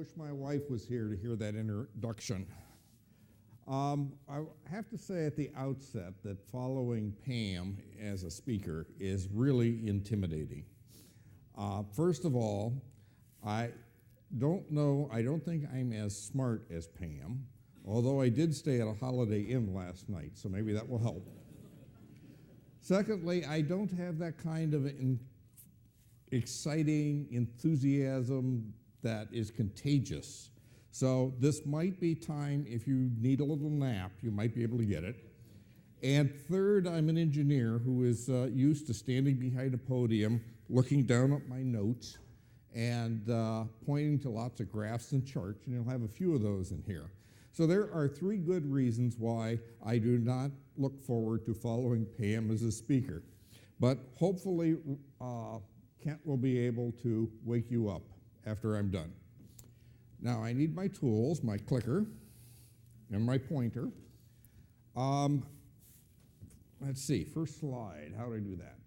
wish my wife was here to hear that introduction. I have to say at the outset that following Pam as a speaker is really intimidating. First of all, I don't think I'm as smart as Pam, although I did stay at a Holiday Inn last night, so maybe that will help. Secondly, I don't have that kind of exciting enthusiasm that is contagious. So this might be time, if you need a little nap, you might be able to get it. And third, I'm an engineer who is used to standing behind a podium, looking down at my notes, and pointing to lots of graphs and charts, and you'll have a few of those in here. So there are three good reasons why I do not look forward to following Pam as a speaker. But hopefully, Kent will be able to wake you up after I'm done. Now, I need my tools, my clicker, and my pointer. Let's see, first slide. How do I do that?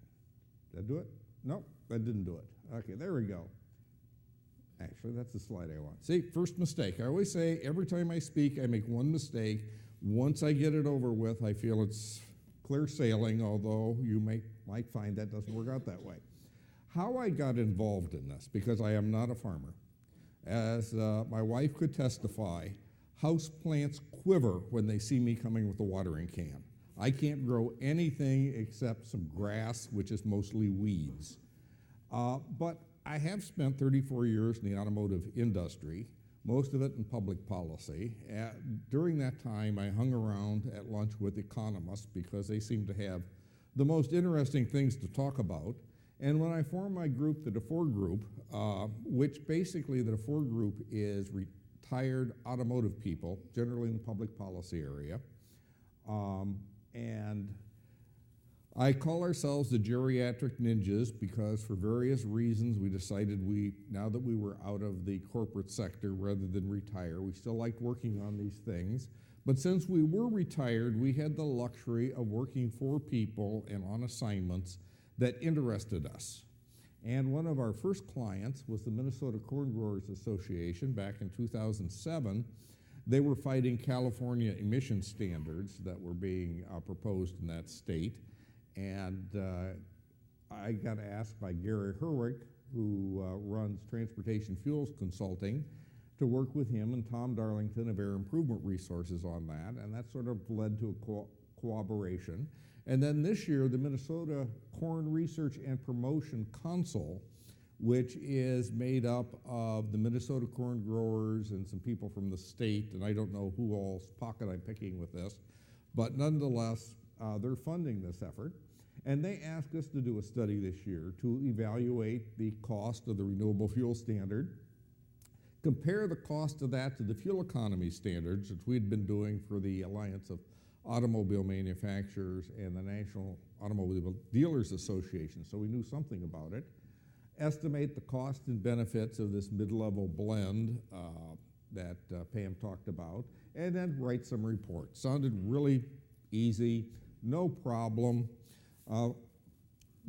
Did I do it? Nope, that didn't do it. Okay, there we go. Actually, that's the slide I want. See, first mistake. I always say every time I speak, I make one mistake. Once I get it over with, I feel it's clear sailing, although you might find that doesn't work out that way. How I got involved in this, because I am not a farmer. As my wife could testify, house plants quiver when they see me coming with a watering can. I can't grow anything except some grass, which is mostly weeds. But I have spent 34 years in the automotive industry, most of it in public policy. During that time, I hung around at lunch with economists because they seem to have the most interesting things to talk about. And when I formed my group, the DeFore Group, which basically the DeFore Group is retired automotive people, generally in the public policy area, and I call ourselves the geriatric ninjas because for various reasons we decided now that we were out of the corporate sector rather than retire, we still liked working on these things. But since we were retired, we had the luxury of working for people and on assignments that interested us. And one of our first clients was the Minnesota Corn Growers Association back in 2007. They were fighting California emission standards that were being proposed in that state. And I got asked by Gary Herwick, who runs Transportation Fuels Consulting, to work with him and Tom Darlington of Air Improvement Resources on that, and that sort of led to a cooperation. And then this year, the Minnesota Corn Research and Promotion Council, which is made up of the Minnesota corn growers and some people from the state, and I don't know who all's pocket I'm picking with this, but nonetheless, they're funding this effort. And they asked us to do a study this year to evaluate the cost of the renewable fuel standard, compare the cost of that to the fuel economy standards, which we'd been doing for the Alliance of Automobile Manufacturers and the National Automobile Dealers Association, so we knew something about it, estimate the cost and benefits of this mid-level blend that Pam talked about, and then write some reports. Sounded really easy, no problem.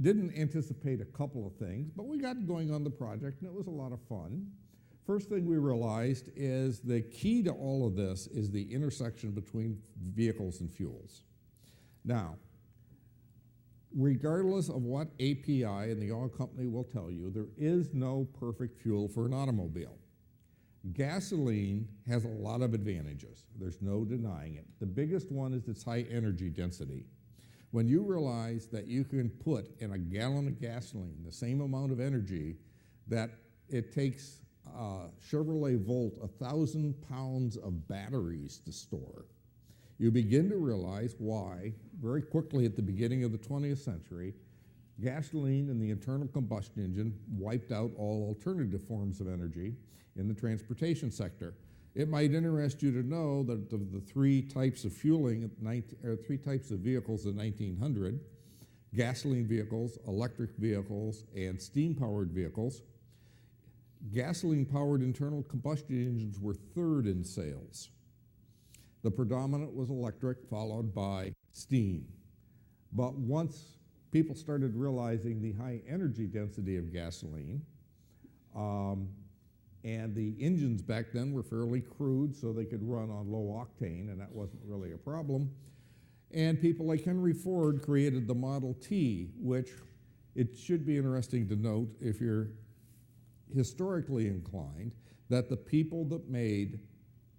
Didn't anticipate a couple of things, but we got going on the project, and it was a lot of fun. First thing we realized is the key to all of this is the intersection between vehicles and fuels. Now, regardless of what API and the oil company will tell you, there is no perfect fuel for an automobile. Gasoline has a lot of advantages. There's no denying it. The biggest one is its high energy density. When you realize that you can put in a gallon of gasoline the same amount of energy that it takes Chevrolet Volt 1,000 pounds of batteries to store, you begin to realize why, very quickly at the beginning of the 20th century, gasoline and the internal combustion engine wiped out all alternative forms of energy in the transportation sector. It might interest you to know that of the three types of fueling, three types of vehicles in 1900, gasoline vehicles, electric vehicles, and steam-powered vehicles, gasoline-powered internal combustion engines were third in sales. The predominant was electric, followed by steam. But once people started realizing the high energy density of gasoline, And the engines back then were fairly crude, so they could run on low octane, and that wasn't really a problem. And people like Henry Ford created the Model T, which it should be interesting to note, if you're historically inclined, that the people that made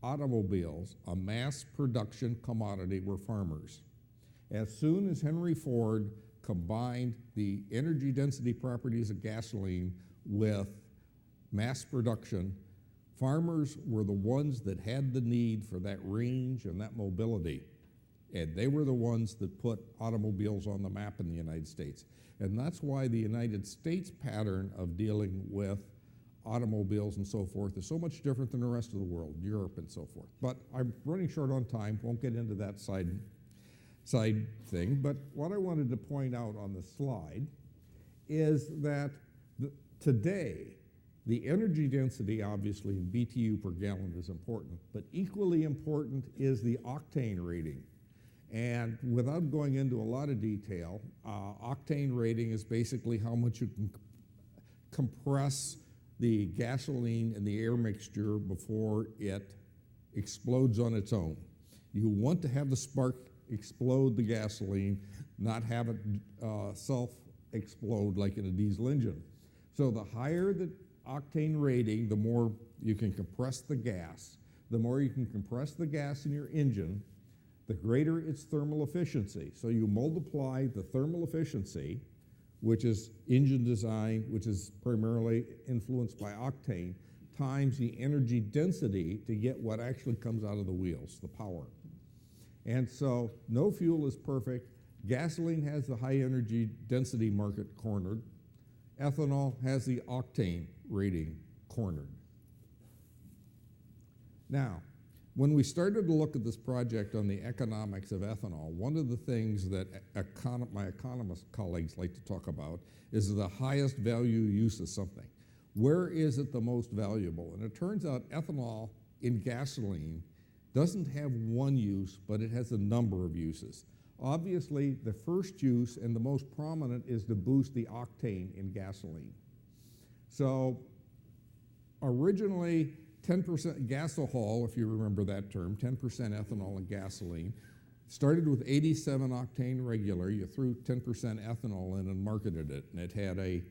automobiles, a mass production commodity, were farmers. As soon as Henry Ford combined the energy density properties of gasoline with mass production, farmers were the ones that had the need for that range and that mobility. And they were the ones that put automobiles on the map in the United States. And that's why the United States pattern of dealing with automobiles and so forth is so much different than the rest of the world, Europe and so forth. But I'm running short on time, won't get into that side thing. But what I wanted to point out on the slide is that today, the energy density, obviously, in BTU per gallon is important, but equally important is the octane rating. And without going into a lot of detail, octane rating is basically how much you can compress the gasoline and the air mixture before it explodes on its own. You want to have the spark explode the gasoline, not have it self-explode like in a diesel engine. So the higher the octane rating, the more you can compress the gas. The more you can compress the gas in your engine, the greater its thermal efficiency. So you multiply the thermal efficiency, which is engine design, which is primarily influenced by octane, times the energy density to get what actually comes out of the wheels, the power. And so no fuel is perfect. Gasoline has the high energy density market cornered. Ethanol has the octane rating cornered. Now, when we started to look at this project on the economics of ethanol, one of the things that my economist colleagues like to talk about is the highest value use of something. Where is it the most valuable? And it turns out ethanol in gasoline doesn't have one use, but it has a number of uses. Obviously, the first use and the most prominent is to boost the octane in gasoline. So originally, 10% gasohol, if you remember that term, 10% ethanol in gasoline, started with 87 octane regular. You threw 10% ethanol in and marketed it, and it had a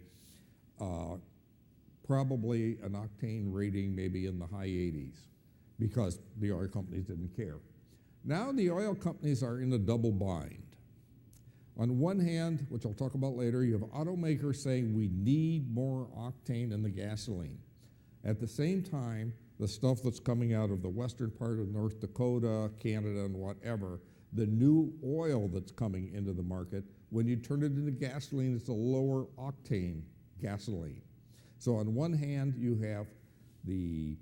probably an octane rating maybe in the high 80s because the oil companies didn't care. Now the oil companies are in a double bind. On one hand, which I'll talk about later, you have automakers saying we need more octane in the gasoline. At the same time, the stuff that's coming out of the western part of North Dakota, Canada, and whatever, the new oil that's coming into the market, when you turn it into gasoline, it's a lower octane gasoline. So on one hand, you have the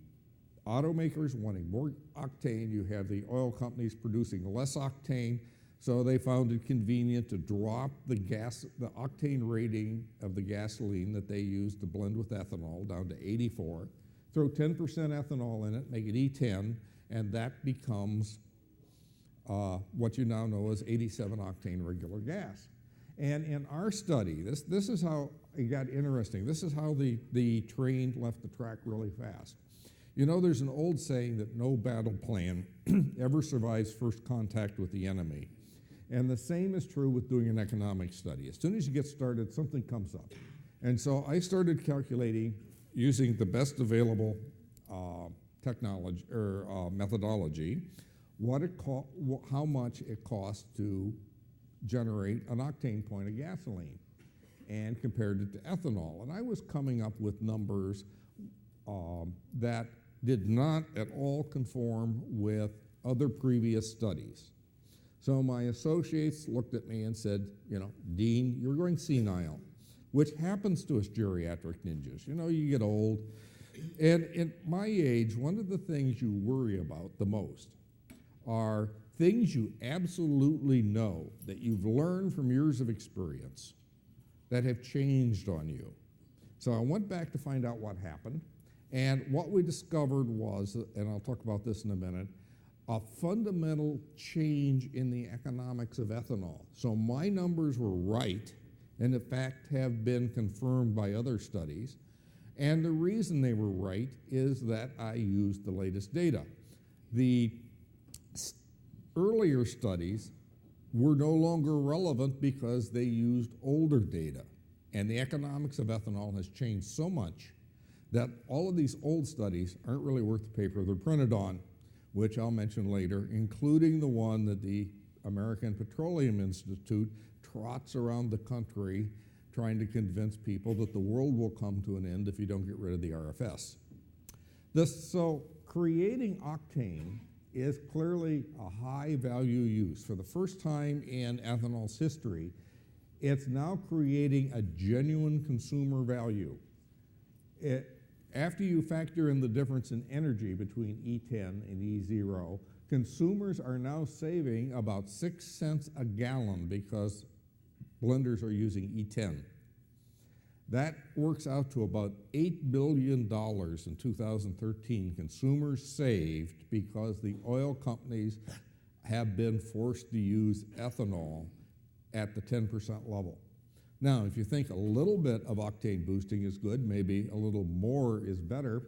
automakers wanting more octane, you have the oil companies producing less octane, so they found it convenient to drop the octane rating of the gasoline that they use to blend with ethanol down to 84, throw 10% ethanol in it, make it E10, and that becomes what you now know as 87 octane regular gas. And in our study, this is how it got interesting. This is how the train left the track really fast. You know, there's an old saying that no battle plan ever survives first contact with the enemy. And the same is true with doing an economic study. As soon as you get started, something comes up. And so I started calculating using the best available technology or methodology, how much it costs to generate an octane point of gasoline, and compared it to ethanol. And I was coming up with numbers that did not at all conform with other previous studies. So my associates looked at me and said, Dean, you're going senile, which happens to us geriatric ninjas. You get old. And at my age, one of the things you worry about the most are things you absolutely know that you've learned from years of experience that have changed on you. So I went back to find out what happened, and what we discovered was, and I'll talk about this in a minute, a fundamental change in the economics of ethanol. So my numbers were right, and in fact have been confirmed by other studies, And the reason they were right is that I used the latest data. The earlier studies were no longer relevant because they used older data. And the economics of ethanol has changed so much that all of these old studies aren't really worth the paper they're printed on, which I'll mention later, including the one that the American Petroleum Institute trots around the country trying to convince people that the world will come to an end if you don't get rid of the RFS. So creating octane is clearly a high value use. For the first time in ethanol's history, it's now creating a genuine consumer value. After you factor in the difference in energy between E10 and E0, consumers are now saving about 6 cents a gallon because blenders are using E10. That works out to about $8 billion in 2013 consumers saved because the oil companies have been forced to use ethanol at the 10% level. Now, if you think a little bit of octane boosting is good, maybe a little more is better,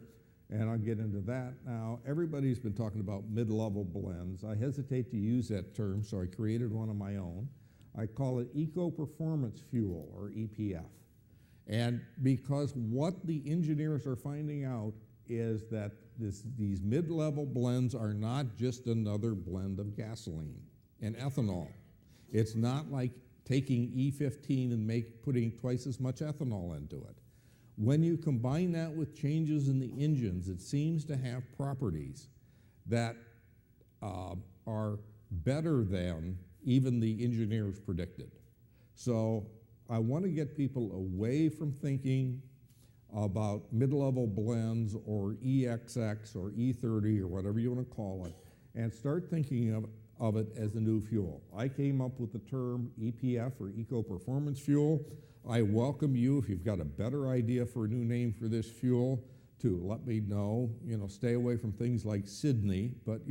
and I'll get into that now. Everybody's been talking about mid-level blends. I hesitate to use that term, so I created one of my own. I call it Eco Performance Fuel, or EPF. And because what the engineers are finding out is that these mid-level blends are not just another blend of gasoline and ethanol. It's not like taking E15 and putting twice as much ethanol into it. When you combine that with changes in the engines, it seems to have properties that are better than even the engineers predicted. So I want to get people away from thinking about mid-level blends or EXX or E30 or whatever you want to call it, and start thinking of it as a new fuel. I came up with the term EPF, or Eco Performance Fuel. I welcome you, if you've got a better idea for a new name for this fuel, to let me know. Stay away from things like Sydney, but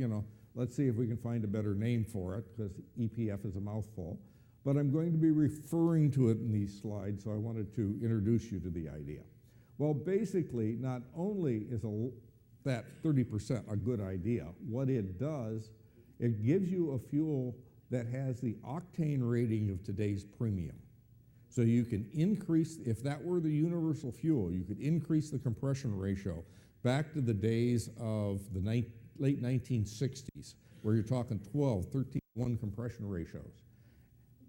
let's see if we can find a better name for it, because EPF is a mouthful. But I'm going to be referring to it in these slides, so I wanted to introduce you to the idea. Well, basically, not only is that 30% a good idea, what it does, it gives you a fuel that has the octane rating of today's premium. So you can increase, if that were the universal fuel, you could increase the compression ratio back to the days of the late 1960s, where you're talking 12, 13 to 1 compression ratios,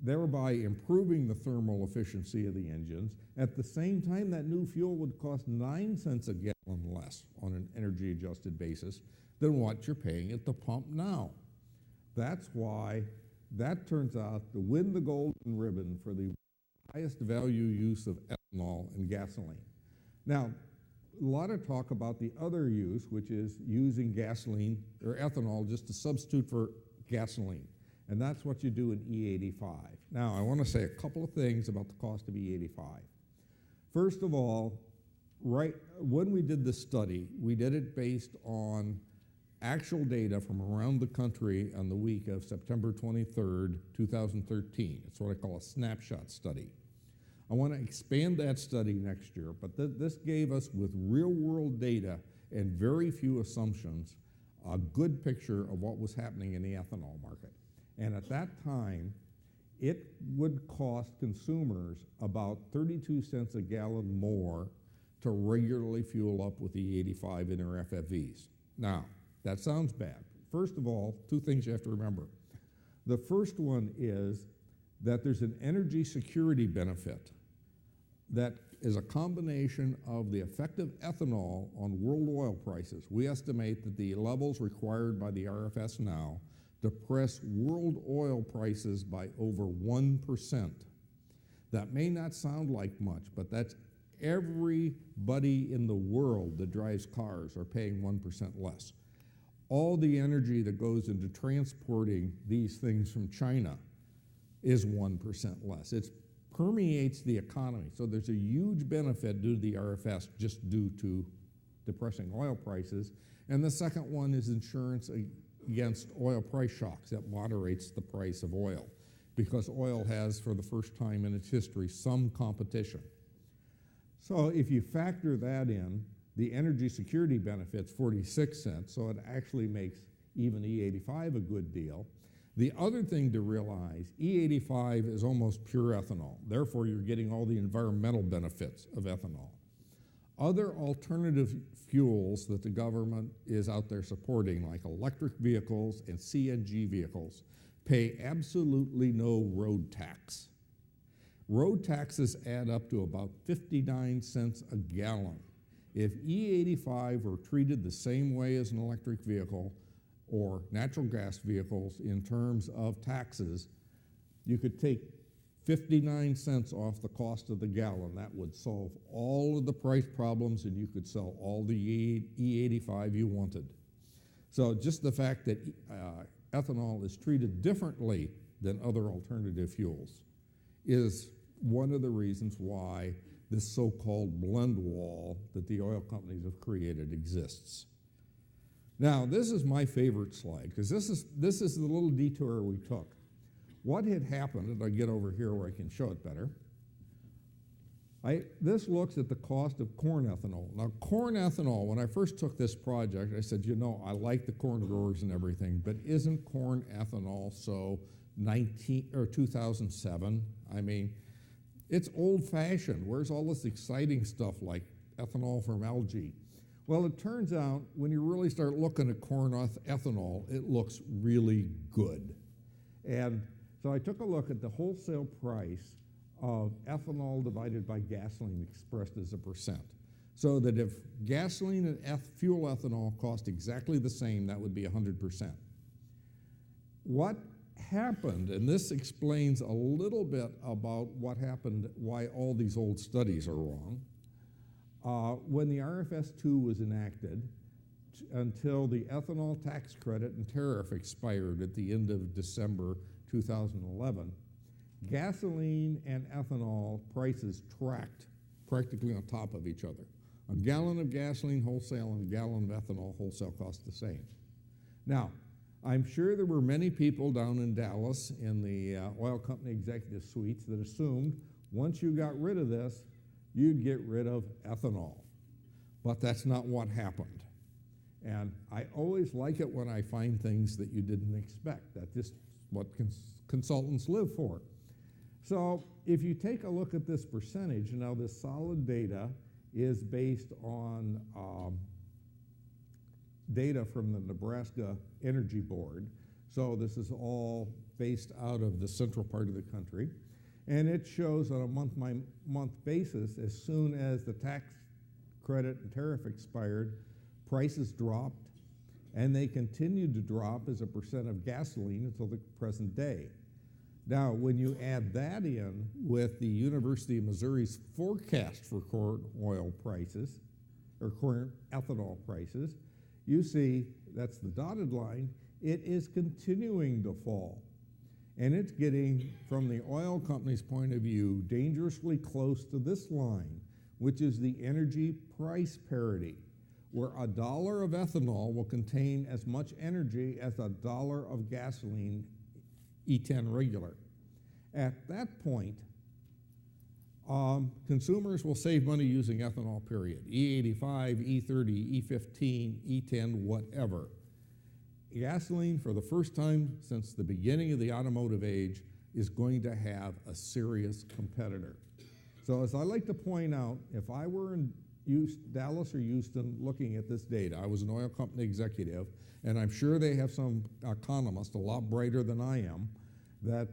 thereby improving the thermal efficiency of the engines. At the same time, that new fuel would cost 9 cents a gallon less on an energy-adjusted basis than what you're paying at the pump now. That's why that turns out to win the golden ribbon for the highest value use of ethanol and gasoline. Now, a lot of talk about the other use, which is using gasoline or ethanol just to substitute for gasoline. And that's what you do in E85. Now, I want to say a couple of things about the cost of E85. First of all, when we did this study, we did it based on actual data from around the country on the week of September 23rd, 2013. It's what I call a snapshot study. I want to expand that study next year, but this gave us, with real-world data and very few assumptions, a good picture of what was happening in the ethanol market. And at that time, it would cost consumers about 32 cents a gallon more to regularly fuel up with the E85 in their FFVs. Now, that sounds bad. First of all, two things you have to remember. The first one is that there's an energy security benefit that is a combination of the effect of ethanol on world oil prices. We estimate that the levels required by the RFS now depress world oil prices by over 1%. That may not sound like much, but that's everybody in the world that drives cars are paying 1% less. All the energy that goes into transporting these things from China is 1% less. It permeates the economy. So there's a huge benefit due to the RFS just due to depressing oil prices. And the second one is insurance against oil price shocks. That moderates the price of oil because oil has, for the first time in its history, some competition. So if you factor that in, the energy security benefit's 46 cents, so it actually makes even E85 a good deal. The other thing to realize, E85 is almost pure ethanol. Therefore, you're getting all the environmental benefits of ethanol. Other alternative fuels that the government is out there supporting, like electric vehicles and CNG vehicles, pay absolutely no road tax. Road taxes add up to about 59 cents a gallon. If E85 were treated the same way as an electric vehicle or natural gas vehicles in terms of taxes, you could take 59 cents off the cost of the gallon. That would solve all of the price problems, and you could sell all the E85 you wanted. So just the fact that ethanol is treated differently than other alternative fuels is one of the reasons why this so-called blend wall that the oil companies have created exists. Now, this is my favorite slide, because this is the little detour we took. What had happened, and I get over here where I can show it better, this looks at the cost of corn ethanol. Now, corn ethanol, when I first took this project, I said, you know, I like the corn growers and everything, but isn't corn ethanol so 2007? I mean, it's old-fashioned. Where's all this exciting stuff like ethanol from algae? Well, it turns out when you really start looking at corn ethanol, it looks really good. And so I took a look at the wholesale price of ethanol divided by gasoline expressed as a percent. So that if gasoline and fuel ethanol cost exactly the same, that would be 100%. What happened, and this explains a little bit about what happened, why all these old studies are wrong, when the RFS-2 was enacted, until the ethanol tax credit and tariff expired at the end of December 2011, gasoline and ethanol prices tracked practically on top of each other. A gallon of gasoline wholesale and a gallon of ethanol wholesale cost the same. Now, I'm sure there were many people down in Dallas in the oil company executive suites that assumed once you got rid of this, you'd get rid of ethanol. But that's not what happened. And I always like it when I find things that you didn't expect. That's just what consultants live for. So if you take a look at this percentage, now this solid data is based on data from the Nebraska Energy Board. So this is all based out of the central part of the country. And it shows on a month-by-month basis, as soon as the tax credit and tariff expired, prices dropped, and they continued to drop as a percent of gasoline until the present day. Now, when you add that in with the University of Missouri's forecast for corn oil prices, or corn ethanol prices, you see, that's the dotted line, it is continuing to fall. And it's getting, from the oil company's point of view, dangerously close to this line, which is the energy price parity, where $1 of ethanol will contain as much energy as $1 of gasoline E10 regular. At that point, consumers will save money using ethanol, period. E85, E30, E15, E10, whatever. Gasoline, for the first time since the beginning of the automotive age, is going to have a serious competitor. So as I like to point out, if I were in Dallas or Houston looking at this data, I was an oil company executive, and I'm sure they have some economist, a lot brighter than I am, that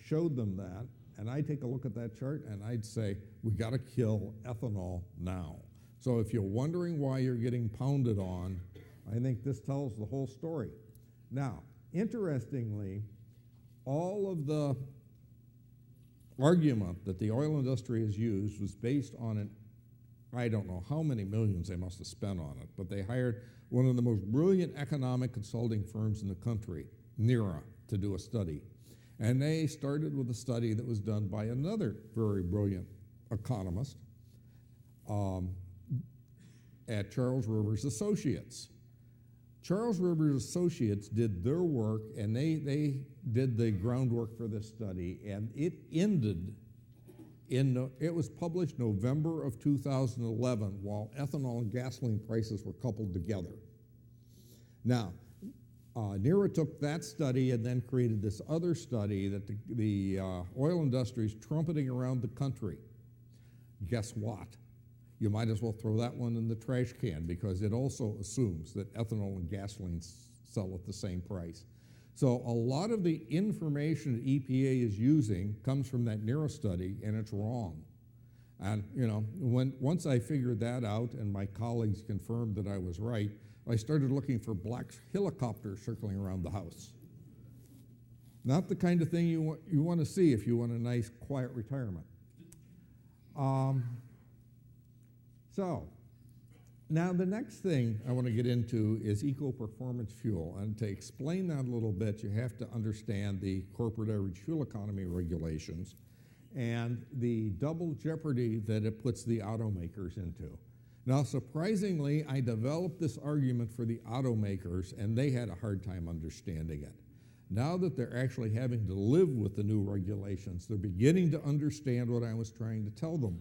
showed them that, and I'd take a look at that chart and I'd say, we got to kill ethanol now. So if you're wondering why you're getting pounded on, I think this tells the whole story. Now, interestingly, all of the argument that the oil industry has used was based on I don't know how many millions they must have spent on it, but they hired one of the most brilliant economic consulting firms in the country, NERA, to do a study. And they started with a study that was done by another very brilliant economist at Charles Rivers Associates. Charles Rivers Associates did their work, and they did the groundwork for this study, and it ended It was published November of 2011 while ethanol and gasoline prices were coupled together. Now, NERA took that study and then created this other study that the oil industry is trumpeting around the country. Guess what? You might as well throw that one in the trash can because it also assumes that ethanol and gasoline sell at the same price. So a lot of the information that EPA is using comes from that NERA study, and it's wrong. And once I figured that out and my colleagues confirmed that I was right, I started looking for black helicopters circling around the house. Not the kind of thing you want to see if you want a nice, quiet retirement. So, now the next thing I want to get into is eco-performance fuel. And to explain that a little bit, you have to understand the corporate average fuel economy regulations and the double jeopardy that it puts the automakers into. Now, surprisingly, I developed this argument for the automakers, and they had a hard time understanding it. Now that they're actually having to live with the new regulations, they're beginning to understand what I was trying to tell them.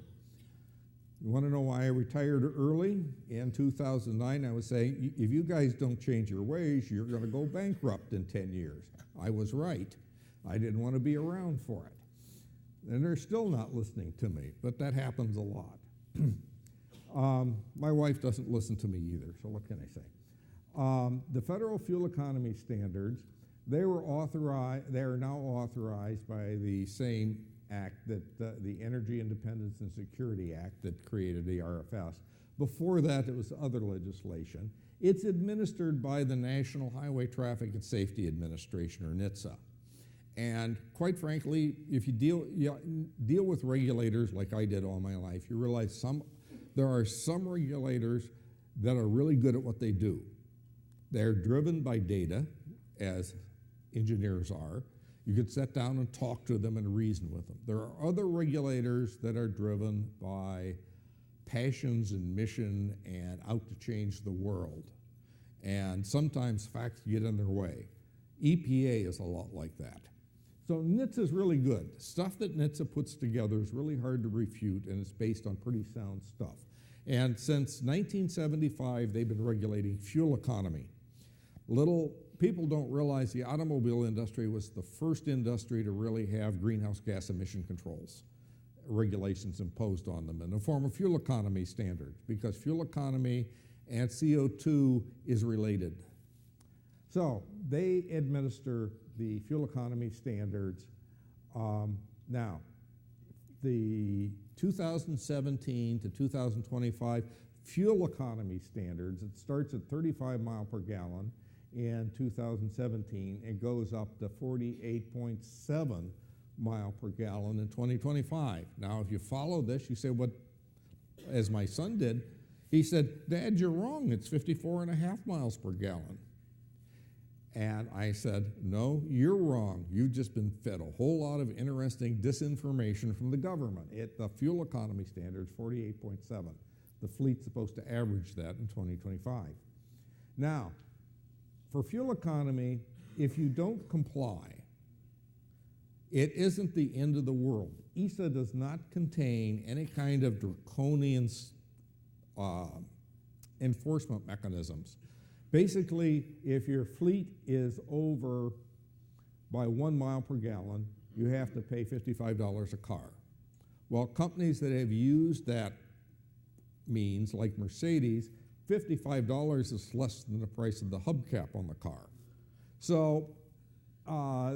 You want to know why I retired early? In 2009, I was saying, if you guys don't change your ways, you're going to go bankrupt in 10 years. I was right. I didn't want to be around for it. And they're still not listening to me, but that happens a lot. My wife doesn't listen to me either, so what can I say? The federal fuel economy standards, they are now authorized by the same act that the Energy Independence and Security Act that created the RFS. Before that, it was other legislation. It's administered by the National Highway Traffic and Safety Administration, or NHTSA. And quite frankly, if you deal with regulators like I did all my life, you realize there are some regulators that are really good at what they do. They're driven by data, as engineers are. You could sit down and talk to them and reason with them. There are other regulators that are driven by passions and mission and out to change the world. And sometimes facts get in their way. EPA is a lot like that. So NHTSA is really good. Stuff that NHTSA puts together is really hard to refute, and it's based on pretty sound stuff. And since 1975, they've been regulating fuel economy. People don't realize the automobile industry was the first industry to really have greenhouse gas emission controls, regulations imposed on them in the form of fuel economy standards, because fuel economy and CO2 is related. So they administer the fuel economy standards. Now, the 2017 to 2025 fuel economy standards, it starts at 35 miles per gallon. In 2017, it goes up to 48.7 mile per gallon in 2025. Now, if you follow this, you say, what, as my son did, he said, Dad, you're wrong. It's 54.5 miles per gallon. And I said, no, you're wrong. You've just been fed a whole lot of interesting disinformation from the government. The fuel economy standard is 48.7. The fleet's supposed to average that in 2025. Now, for fuel economy, if you don't comply, it isn't the end of the world. ESA does not contain any kind of draconian enforcement mechanisms. Basically, if your fleet is over by 1 mile per gallon, you have to pay $55 a car. Well, companies that have used that means, like Mercedes, $55 is less than the price of the hubcap on the car. So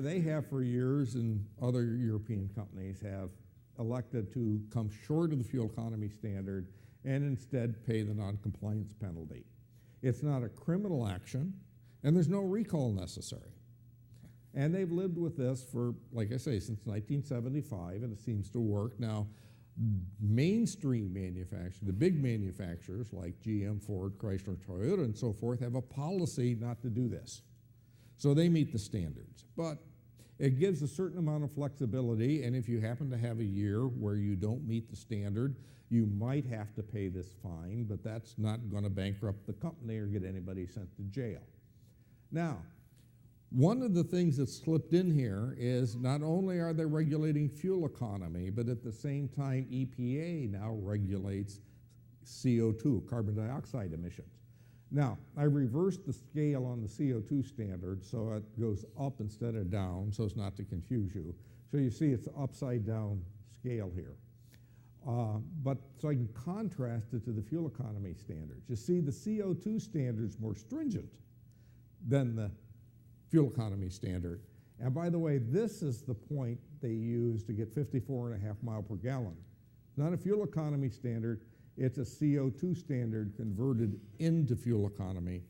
they have for years, and other European companies have elected to come short of the fuel economy standard and instead pay the non-compliance penalty. It's not a criminal action, and there's no recall necessary. And they've lived with this for, like I say, since 1975, and it seems to work. Now, mainstream manufacturers, the big manufacturers like GM, Ford, Chrysler, Toyota, and so forth, have a policy not to do this. So they meet the standards. But it gives a certain amount of flexibility, and if you happen to have a year where you don't meet the standard, you might have to pay this fine, but that's not going to bankrupt the company or get anybody sent to jail. Now, One of the things that's slipped in here is not only are they regulating fuel economy, but at the same time, EPA now regulates CO2, carbon dioxide emissions. Now, I reversed the scale on the CO2 standard so it goes up instead of down, so as not to confuse you. So you see it's upside down scale here. But so I can contrast it to the fuel economy standards. You see the CO2 standard is more stringent than the fuel economy standard. And by the way, this is the point they use to get 54.5 miles per gallon. Not a fuel economy standard, it's a CO2 standard converted into fuel economy.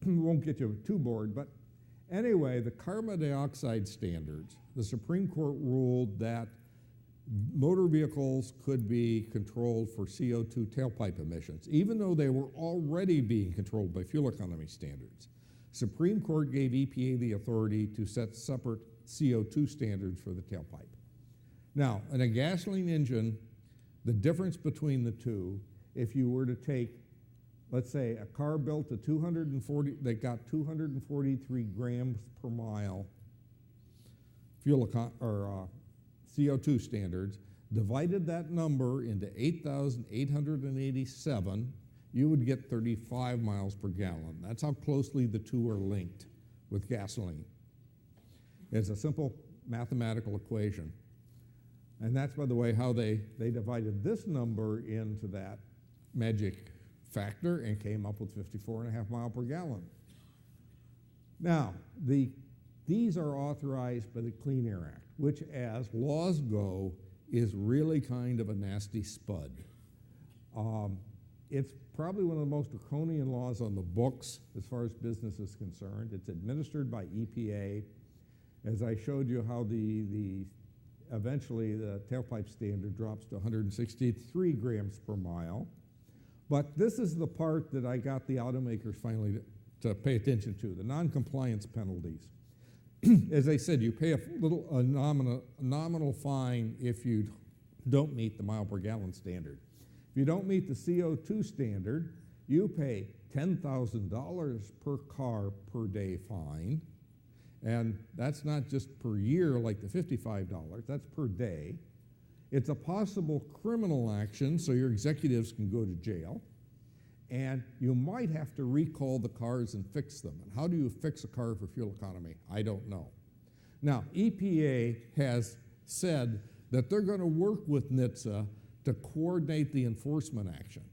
Won't get you too bored, but anyway, the carbon dioxide standards, the Supreme Court ruled that motor vehicles could be controlled for CO2 tailpipe emissions, even though they were already being controlled by fuel economy standards. Supreme Court gave EPA the authority to set separate CO2 standards for the tailpipe. Now, in a gasoline engine, the difference between the two, if you were to take, let's say, a car built to 240, they got 243 grams per mile CO2 standards, divided that number into 8,887, you would get 35 miles per gallon. That's how closely the two are linked with gasoline. It's a simple mathematical equation. And that's, by the way, how they divided this number into that magic factor and came up with 54.5 miles per gallon. Now, these are authorized by the Clean Air Act, which, as laws go, is really kind of a nasty spud. It's probably one of the most draconian laws on the books as far as business is concerned. It's administered by EPA. As I showed you how eventually the tailpipe standard drops to 163 grams per mile. But this is the part that I got the automakers finally to pay attention to, the non-compliance penalties. As I said, you pay a nominal fine if you don't meet the mile per gallon standard. If you don't meet the CO2 standard, you pay $10,000 per car per day fine. And that's not just per year like the $55, that's per day. It's a possible criminal action, so your executives can go to jail. And you might have to recall the cars and fix them. And how do you fix a car for fuel economy? I don't know. Now, EPA has said that they're going to work with NHTSA to coordinate the enforcement action.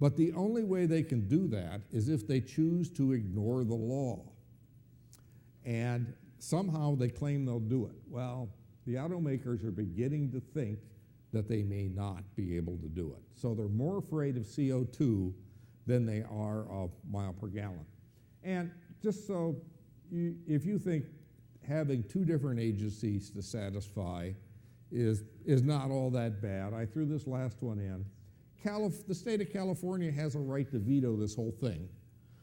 But the only way they can do that is if they choose to ignore the law. And somehow they claim they'll do it. Well, the automakers are beginning to think that they may not be able to do it. So they're more afraid of CO2 than they are of mile per gallon. And just so, if you think having two different agencies to satisfy is not all that bad, I threw this last one in. The state of California has a right to veto this whole thing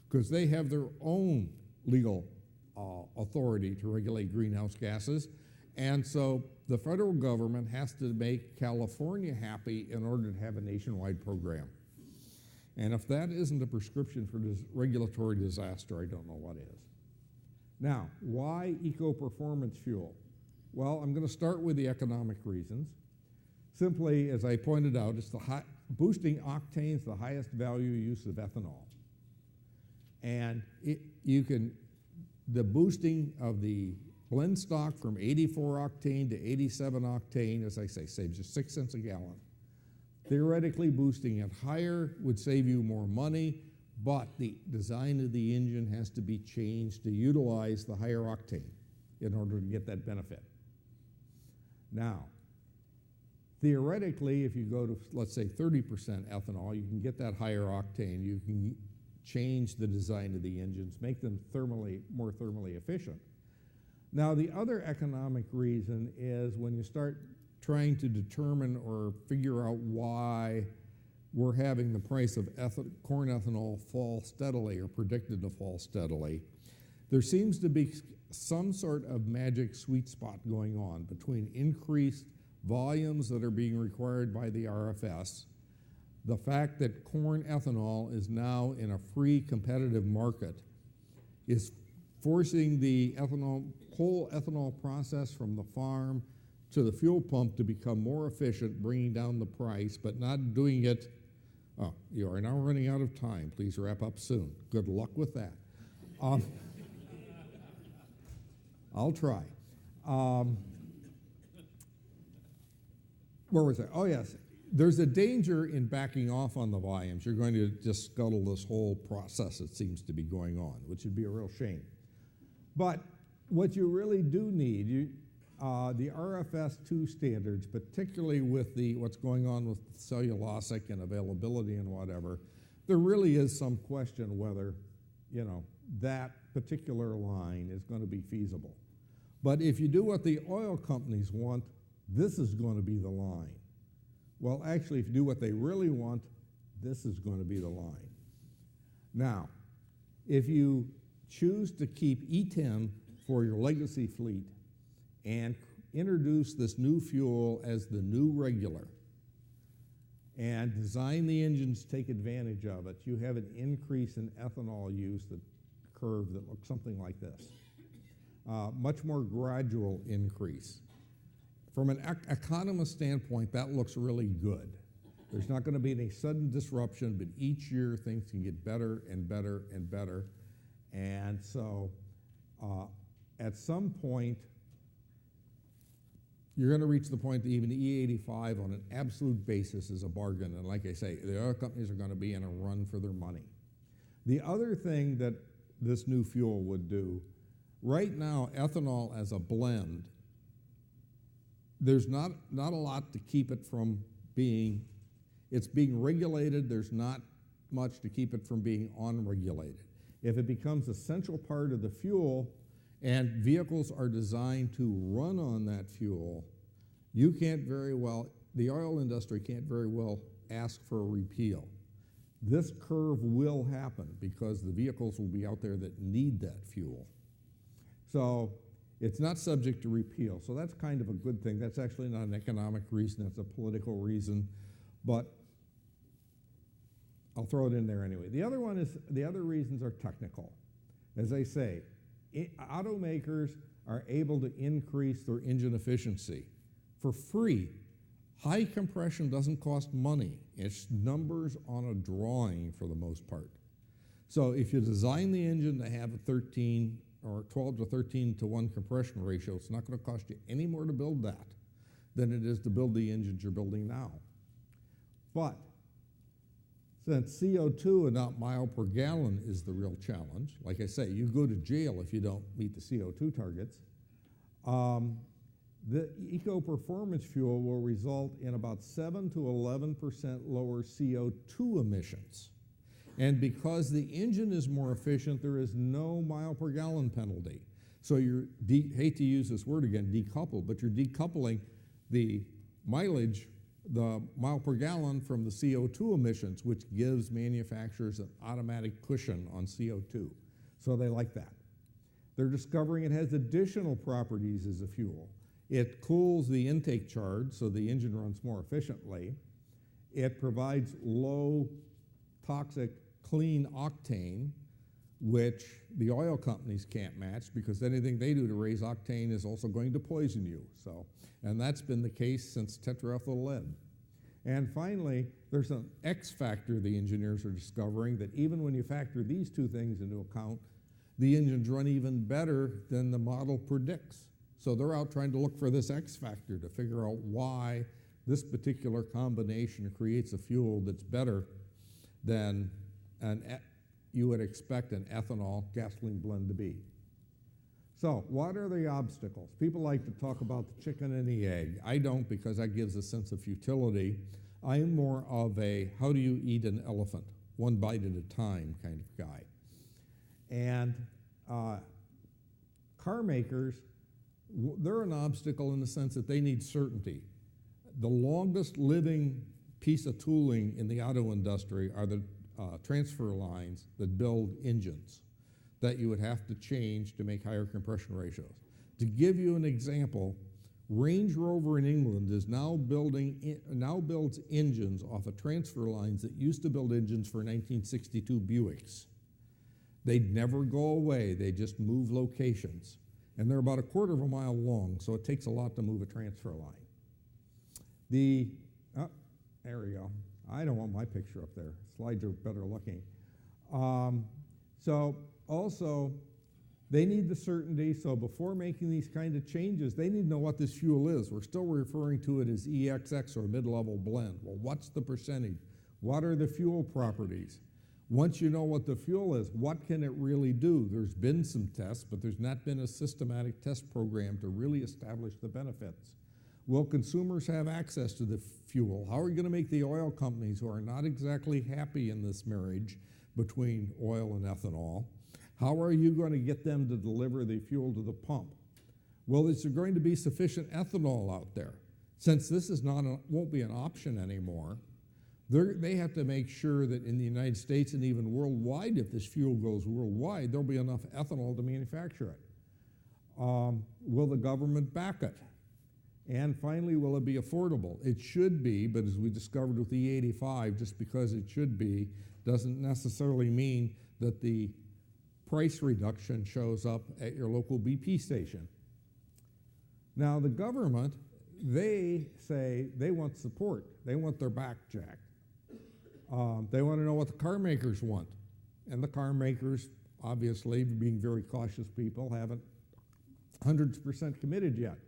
because they have their own legal authority to regulate greenhouse gases. And so the federal government has to make California happy in order to have a nationwide program. And if that isn't a prescription for this regulatory disaster, I don't know what is. Now, why eco-performance fuel? Well, I'm going to start with the economic reasons. Simply, as I pointed out, it's boosting octanes, the highest value use of ethanol. And the boosting of the blend stock from 84 octane to 87 octane, as I say, saves you 6 cents a gallon. Theoretically, boosting it higher would save you more money, but the design of the engine has to be changed to utilize the higher octane in order to get that benefit. Now, theoretically, if you go to, let's say, 30% ethanol, you can get that higher octane. You can change the design of the engines, make them more thermally efficient. Now, the other economic reason is when you start trying to determine or figure out why we're having the price of corn ethanol fall steadily or predicted to fall steadily, there seems to be some sort of magic sweet spot going on between increased volumes that are being required by the RFS, the fact that corn ethanol is now in a free competitive market is forcing the whole ethanol process from the farm to the fuel pump to become more efficient, bringing down the price, but not doing it. Oh, you are now running out of time. Please wrap up soon. Good luck with that. I'll try. Where was I? Oh, yes. There's a danger in backing off on the volumes. You're going to just scuttle this whole process that seems to be going on, which would be a real shame. But what you really do need, the RFS2 standards, particularly with what's going on with cellulosic and availability and whatever, there really is some question whether, that particular line is going to be feasible. But if you do what the oil companies want, this is going to be the line. Well, actually, if you do what they really want, this is going to be the line. Now, if you choose to keep E10 for your legacy fleet and introduce this new fuel as the new regular and design the engines to take advantage of it, you have an increase in ethanol use, the curve that looks something like this. Much more gradual increase. From an economist standpoint, that looks really good. There's not going to be any sudden disruption, but each year things can get better and better and better. And so at some point, you're going to reach the point that even E85 on an absolute basis is a bargain. And like I say, the oil companies are going to be in a run for their money. The other thing that this new fuel would do, right now, ethanol as a blend, there's not a lot to keep it from being, it's being regulated, there's not much to keep it from being unregulated. If it becomes a central part of the fuel and vehicles are designed to run on that fuel, you can't very well, the oil industry can't very well ask for a repeal. This curve will happen because the vehicles will be out there that need that fuel. So it's not subject to repeal. So that's kind of a good thing. That's actually not an economic reason, that's a political reason. But I'll throw it in there anyway. The other one is, the other reasons are technical. As I say, automakers are able to increase their engine efficiency for free. High compression doesn't cost money. It's numbers on a drawing for the most part. So if you design the engine to have a 13 or 12 to 13 to 1 compression ratio, it's not going to cost you any more to build that than it is to build the engines you're building now. But since CO2 and not mile per gallon is the real challenge, like I say, you go to jail if you don't meet the CO2 targets, the eco-performance fuel will result in about 7 to 11% lower CO2 emissions. And because the engine is more efficient, there is no mile per gallon penalty. So you're, hate to use this word again, decouple, but you're decoupling the mileage, the mile per gallon from the CO2 emissions, which gives manufacturers an automatic cushion on CO2. So they like that. They're discovering it has additional properties as a fuel. It cools the intake charge so the engine runs more efficiently. It provides low toxic clean octane, which the oil companies can't match because anything they do to raise octane is also going to poison you. So, and that's been the case since tetraethyl lead. And finally, there's an X factor the engineers are discovering that even when you factor these two things into account, the engines run even better than the model predicts. So they're out trying to look for this X factor to figure out why this particular combination creates a fuel that's better than you would expect an ethanol gasoline blend to be. So what are the obstacles? People like to talk about the chicken and the egg. I don't, because that gives a sense of futility. I am more of a how do you eat an elephant, one bite at a time kind of guy. And car makers, they're an obstacle in the sense that they need certainty. The longest living piece of tooling in the auto industry are the transfer lines that build engines that you would have to change to make higher compression ratios. To give you an example, Range Rover in England is now builds engines off of transfer lines that used to build engines for 1962 Buicks. They'd never go away. They just move locations. And they're about 1/4 of a mile long, so it takes a lot to move a transfer line. There we go. I don't want my picture up there. Slides are better looking. So also, they need the certainty, so before making these kind of changes, they need to know what this fuel is. We're still referring to it as EXX or mid-level blend. Well, what's the percentage? What are the fuel properties? Once you know what the fuel is, what can it really do? There's been some tests, but there's not been a systematic test program to really establish the benefits. Will consumers have access to the fuel? How are you going to make the oil companies, who are not exactly happy in this marriage between oil and ethanol, how are you going to get them to deliver the fuel to the pump? Well, is there going to be sufficient ethanol out there? Since this is won't be an option anymore, they have to make sure that in the United States and even worldwide, if this fuel goes worldwide, there'll be enough ethanol to manufacture it. Will the government back it? And finally, will it be affordable? It should be, but as we discovered with E85, just because it should be doesn't necessarily mean that the price reduction shows up at your local BP station. Now, the government, they say they want support. They want their back jacked. They want to know what the car makers want. And the car makers, obviously, being very cautious people, haven't 100% committed yet.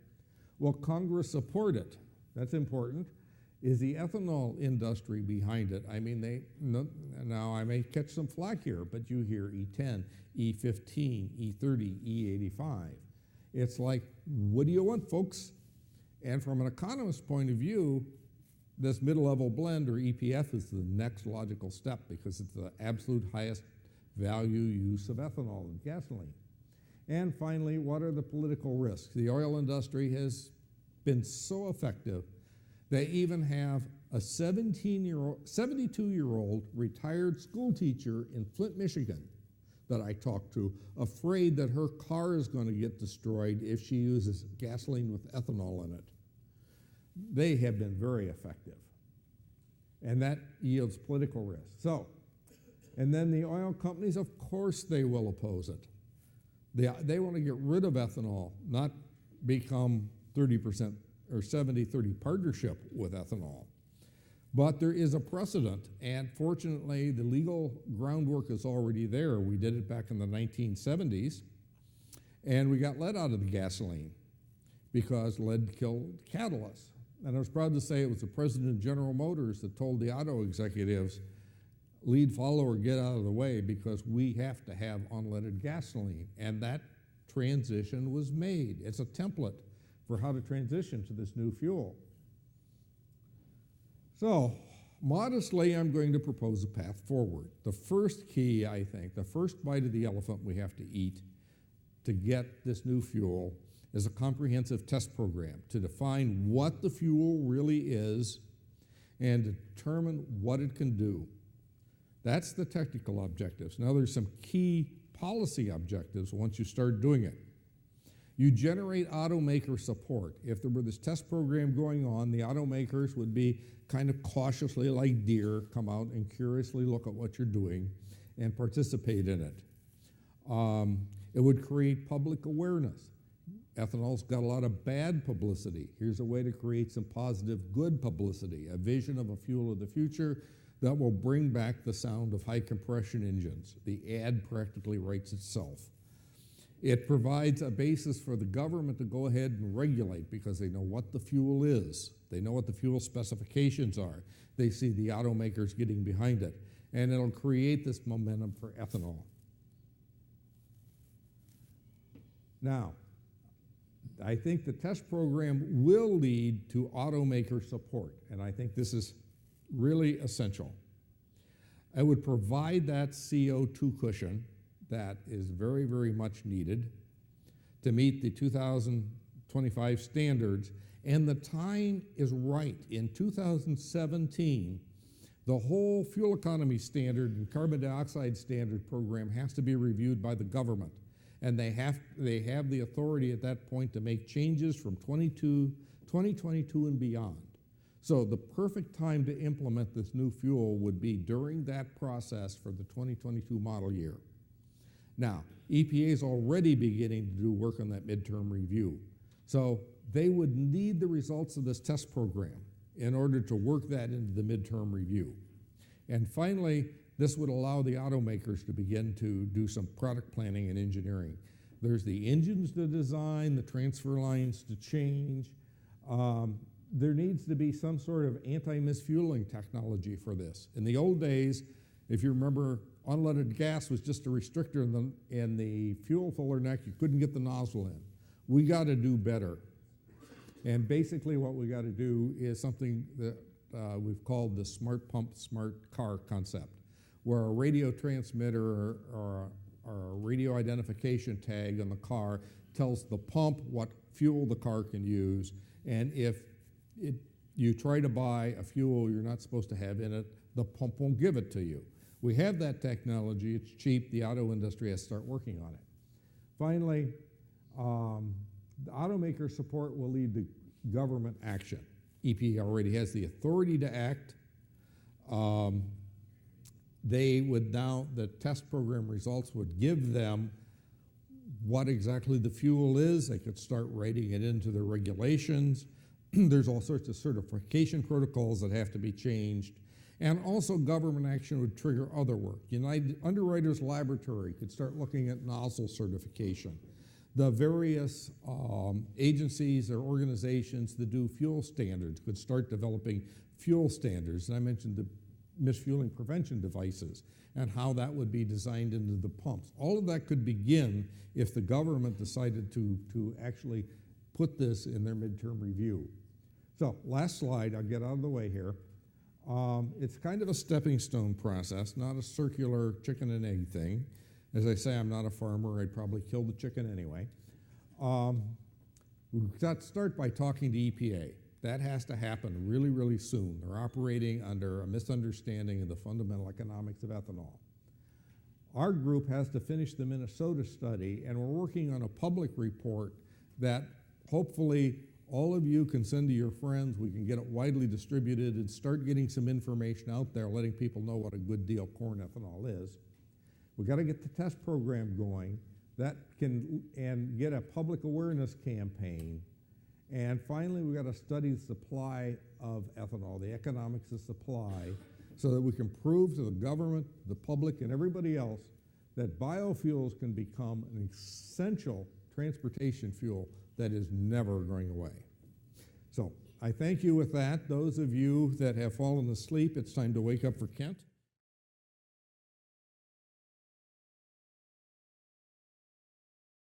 Will Congress support it? That's important. Is the ethanol industry behind it? I mean, now I may catch some flack here, but you hear E10, E15, E30, E85. It's like, what do you want, folks? And from an economist's point of view, this mid-level blend, or EPF, is the next logical step because it's the absolute highest value use of ethanol in gasoline. And finally, what are the political risks? The oil industry has been so effective. They even have a 72-year-old retired school teacher in Flint, Michigan, that I talked to, afraid that her car is going to get destroyed if she uses gasoline with ethanol in it. They have been very effective. And that yields political risk. So, and then the oil companies, of course they will oppose it. They want to get rid of ethanol, not become 30% or 70-30 partnership with ethanol. But there is a precedent, and fortunately the legal groundwork is already there. We did it back in the 1970s, and we got lead out of the gasoline because lead killed catalysts. And I was proud to say it was the president of General Motors that told the auto executives, lead, follow, or get out of the way, because we have to have unleaded gasoline. And that transition was made. It's a template for how to transition to this new fuel. So, modestly, I'm going to propose a path forward. The first key, I think, the first bite of the elephant we have to eat to get this new fuel is a comprehensive test program to define what the fuel really is and determine what it can do. That's the technical objectives. Now there's some key policy objectives once you start doing it. You generate automaker support. If there were this test program going on, the automakers would be kind of cautiously, like deer, come out and curiously look at what you're doing and participate in it. It would create public awareness. Ethanol's got a lot of bad publicity. Here's a way to create some positive, good publicity, a vision of a fuel of the future that will bring back the sound of high compression engines. The ad practically writes itself. It provides a basis for the government to go ahead and regulate because they know what the fuel is. They know what the fuel specifications are. They see the automakers getting behind it. And it'll create this momentum for ethanol. Now, I think the test program will lead to automaker support, and I think this is really essential. It would provide that CO2 cushion that is very, very much needed to meet the 2025 standards, and the time is right. In 2017, the whole fuel economy standard and carbon dioxide standard program has to be reviewed by the government, and they have the authority at that point to make changes from 2022 and beyond. So the perfect time to implement this new fuel would be during that process for the 2022 model year. Now, EPA is already beginning to do work on that midterm review. So they would need the results of this test program in order to work that into the midterm review. And finally, this would allow the automakers to begin to do some product planning and engineering. There's the engines to design, the transfer lines to change. There needs to be some sort of anti-misfueling technology for this. In the old days, if you remember, unleaded gas was just a restrictor in the fuel filler neck. You couldn't get the nozzle in. We got to do better. And basically what we got to do is something that we've called the smart pump, smart car concept, where a radio transmitter or a radio identification tag on the car tells the pump what fuel the car can use, and if you try to buy a fuel you're not supposed to have in it, the pump won't give it to you. We have that technology. It's cheap. The auto industry has to start working on it. Finally, the automaker support will lead to government action. EPA already has the authority to act. They would now, the test program results would give them what exactly the fuel is. They could start writing it into their regulations. There's all sorts of certification protocols that have to be changed. And also government action would trigger other work. United Underwriters Laboratory could start looking at nozzle certification. The various agencies or organizations that do fuel standards could start developing fuel standards. And I mentioned the misfueling prevention devices and how that would be designed into the pumps. All of that could begin if the government decided to actually put this in their midterm review. So last slide, I'll get out of the way here. It's kind of a stepping stone process, not a circular chicken and egg thing. As I say, I'm not a farmer. I'd probably kill the chicken anyway. We've got to start by talking to EPA. That has to happen really, really soon. They're operating under a misunderstanding of the fundamental economics of ethanol. Our group has to finish the Minnesota study, and we're working on a public report that hopefully all of you can send to your friends. We can get it widely distributed and start getting some information out there, letting people know what a good deal corn ethanol is. We've got to get the test program going and get a public awareness campaign. And finally, we've got to study the supply of ethanol, the economics of supply, so that we can prove to the government, the public, and everybody else that biofuels can become an essential transportation fuel that is never going away. So I thank you with that. Those of you that have fallen asleep, it's time to wake up for Kent.